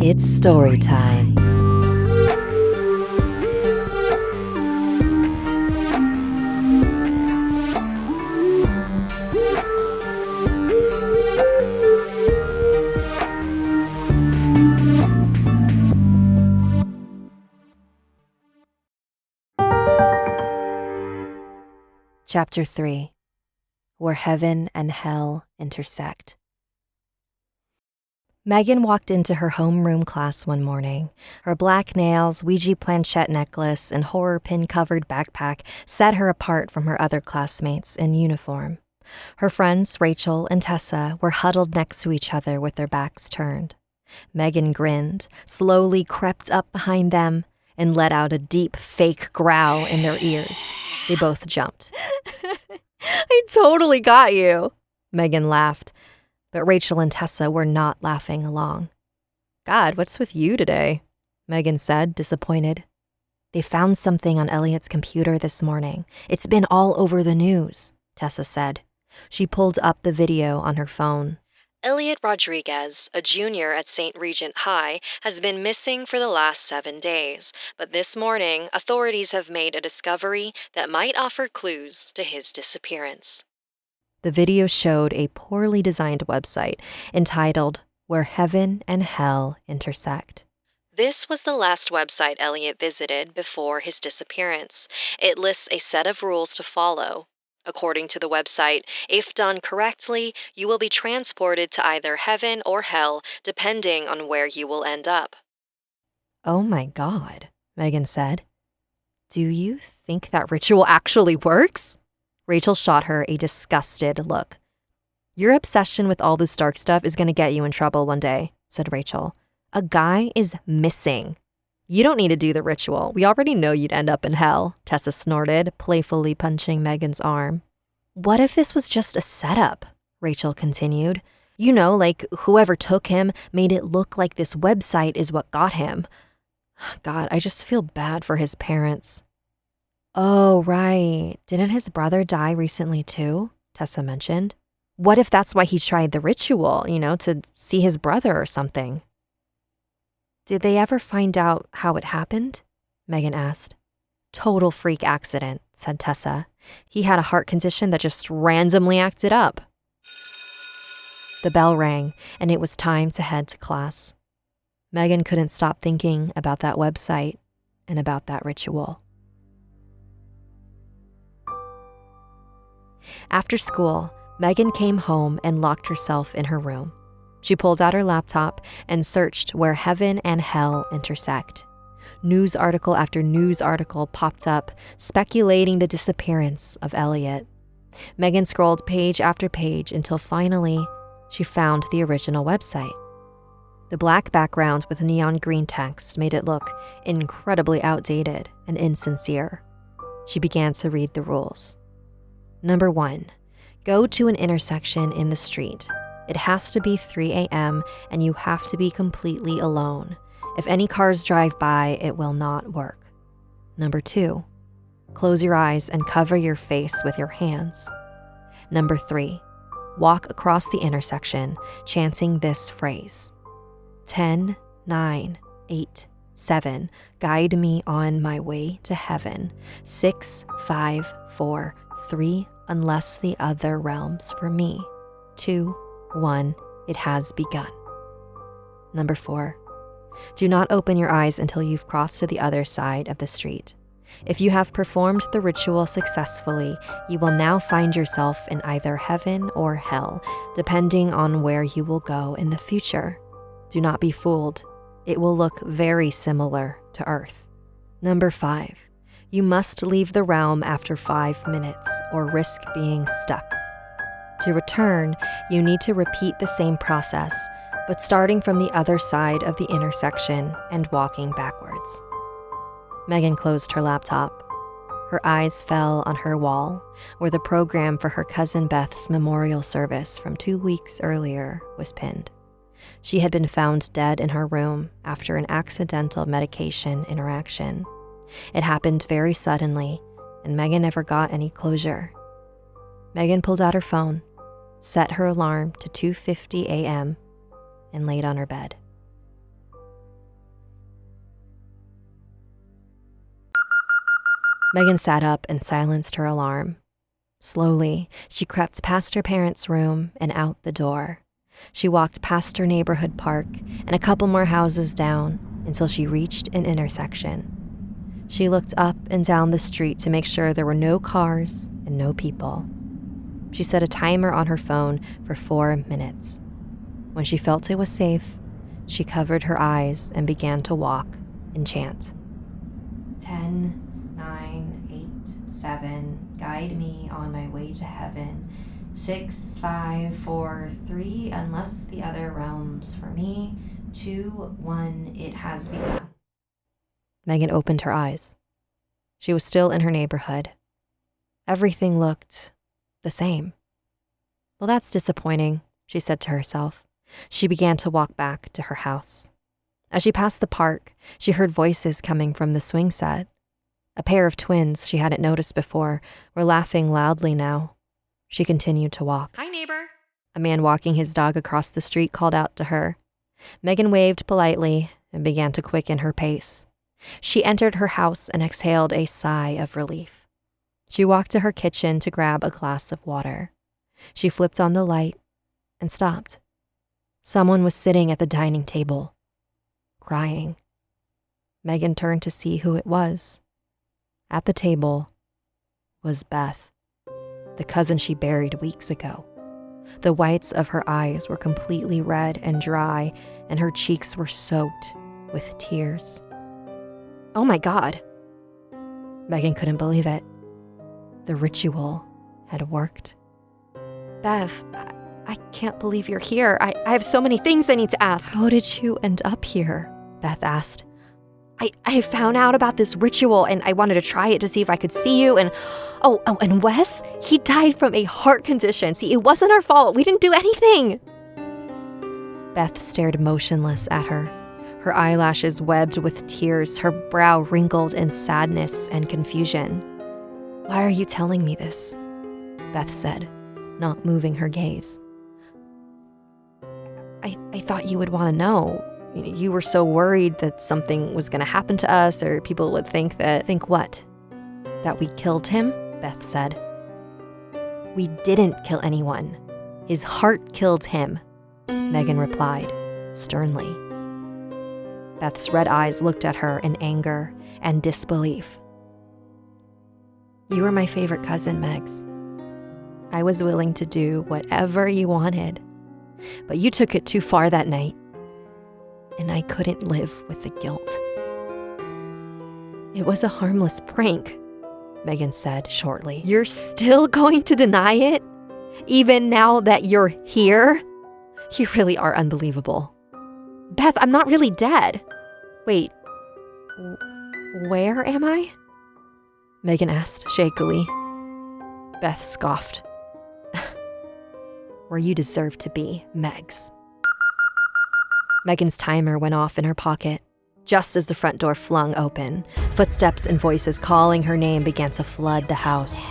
It's story time. Chapter 3. Where Heaven and Hell Intersect. Megan walked into her homeroom class one morning. Her black nails, Ouija planchette necklace, and horror pin-covered backpack set her apart from her other classmates in uniform. Her friends, Rachel and Tessa, were huddled next to each other with their backs turned. Megan grinned, slowly crept up behind them, and let out a deep, fake growl in their ears. They both jumped. I totally got you, Megan laughed, but Rachel and Tessa were not laughing along. God, what's with you today? Megan said, disappointed. They found something on Elliot's computer this morning. It's been all over the news, Tessa said. She pulled up the video on her phone. Elliot Rodriguez, a junior at St. Regent High, has been missing for the last 7 days, but this morning, authorities have made a discovery that might offer clues to his disappearance. The video showed a poorly designed website entitled Where Heaven and Hell Intersect. This was the last website Elliot visited before his disappearance. It lists a set of rules to follow. According to the website, if done correctly, you will be transported to either heaven or hell, depending on where you will end up. Oh my God, Megan said. Do you think that ritual actually works? Rachel shot her a disgusted look. Your obsession with all this dark stuff is going to get you in trouble one day, said Rachel. A guy is missing. You don't need to do the ritual. We already know you'd end up in hell, Tessa snorted, playfully punching Megan's arm. What if this was just a setup? Rachel continued. You know, like whoever took him made it look like this website is what got him. God, I just feel bad for his parents. Oh, right. Didn't his brother die recently too? Tessa mentioned. What if that's why he tried the ritual, to see his brother or something? Did they ever find out how it happened? Megan asked. Total freak accident, said Tessa. He had a heart condition that just randomly acted up. The bell rang, and it was time to head to class. Megan couldn't stop thinking about that website and about that ritual. After school, Megan came home and locked herself in her room. She pulled out her laptop and searched Where Heaven and Hell Intersect. News article after news article popped up, speculating the disappearance of Elliot. Megan scrolled page after page until finally she found the original website. The black background with neon green text made it look incredibly outdated and insincere. She began to read the rules. Number 1, go to an intersection in the street. It has to be 3 a.m. and you have to be completely alone. If any cars drive by, it will not work. Number 2, close your eyes and cover your face with your hands. Number 3, walk across the intersection, chanting this phrase. 10, 9, 8, 7, guide me on my way to heaven. 6, 5, 4, 3, unless the other realms for me. 2, 1, it has begun. Number 4, do not open your eyes until you've crossed to the other side of the street. If you have performed the ritual successfully, you will now find yourself in either heaven or hell, depending on where you will go in the future. Do not be fooled. It will look very similar to Earth. Number 5, you must leave the realm after 5 minutes or risk being stuck. To return, you need to repeat the same process, but starting from the other side of the intersection and walking backwards. Megan closed her laptop. Her eyes fell on her wall, where the program for her cousin Beth's memorial service from 2 weeks earlier was pinned. She had been found dead in her room after an accidental medication interaction. It happened very suddenly, and Megan never got any closure. Megan pulled out her phone, set her alarm to 2:50 a.m., and laid on her bed. Megan sat up and silenced her alarm. Slowly, she crept past her parents' room and out the door. She walked past her neighborhood park and a couple more houses down until she reached an intersection. She looked up and down the street to make sure there were no cars and no people. She set a timer on her phone for 4 minutes. When she felt it was safe, she covered her eyes and began to walk and chant. 10, 9, 8, 7, guide me on my way to heaven. 6, 5, 4, 3, unless the other realms for me. 2, 1, it has begun. Megan opened her eyes. She was still in her neighborhood. Everything looked the same. Well, that's disappointing, she said to herself. She began to walk back to her house. As she passed the park, she heard voices coming from the swing set. A pair of twins she hadn't noticed before were laughing loudly now. She continued to walk. Hi, neighbor. A man walking his dog across the street called out to her. Megan waved politely and began to quicken her pace. She entered her house and exhaled a sigh of relief. She walked to her kitchen to grab a glass of water. She flipped on the light and stopped. Someone was sitting at the dining table, crying. Megan turned to see who it was. At the table was Beth, the cousin she buried weeks ago. The whites of her eyes were completely red and dry, and her cheeks were soaked with tears. Oh my God. Megan couldn't believe it. The ritual had worked. Beth, I can't believe you're here. I have so many things I need to ask. How did you end up here? Beth asked. I found out about this ritual and I wanted to try it to see if I could see you. And and Wes, he died from a heart condition. See, it wasn't our fault. We didn't do anything. Beth stared motionless at her. Her eyelashes webbed with tears, her brow wrinkled in sadness and confusion. Why are you telling me this? Beth said, not moving her gaze. I thought you would want to know. You were so worried that something was going to happen to us, or people would think that... Think what? That we killed him? Beth said. We didn't kill anyone. His heart killed him, Megan replied, sternly. Beth's red eyes looked at her in anger and disbelief. You were my favorite cousin, Megs. I was willing to do whatever you wanted, but you took it too far that night, and I couldn't live with the guilt. It was a harmless prank, Megan said shortly. You're still going to deny it? Even now that you're here? You really are unbelievable. Beth, I'm not really dead. Wait, where am I? Megan asked shakily. Beth scoffed. Where you deserve to be, Megs. Megan's timer went off in her pocket. Just as the front door flung open, footsteps and voices calling her name began to flood the house.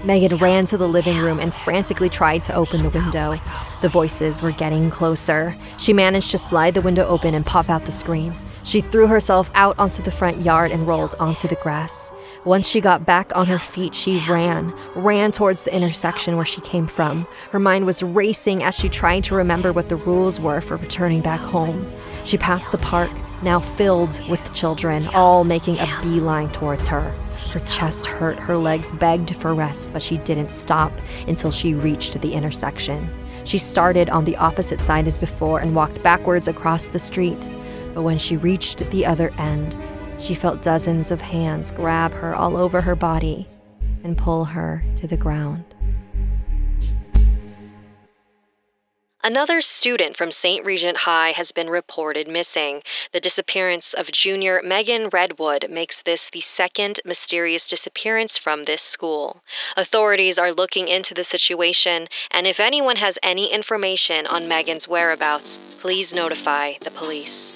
Megan ran to the living room and frantically tried to open the window. The voices were getting closer. She managed to slide the window open and pop out the screen. She threw herself out onto the front yard and rolled onto the grass. Once she got back on her feet, she ran towards the intersection where she came from. Her mind was racing as she tried to remember what the rules were for returning back home. She passed the park, now filled with children, all making a beeline towards her. Her chest hurt, her legs begged for rest, but she didn't stop until she reached the intersection. She started on the opposite side as before and walked backwards across the street. But when she reached the other end, she felt dozens of hands grab her all over her body and pull her to the ground. Another student from St. Regent High has been reported missing. The disappearance of junior Megan Redwood makes this the second mysterious disappearance from this school. Authorities are looking into the situation, and if anyone has any information on Megan's whereabouts, please notify the police.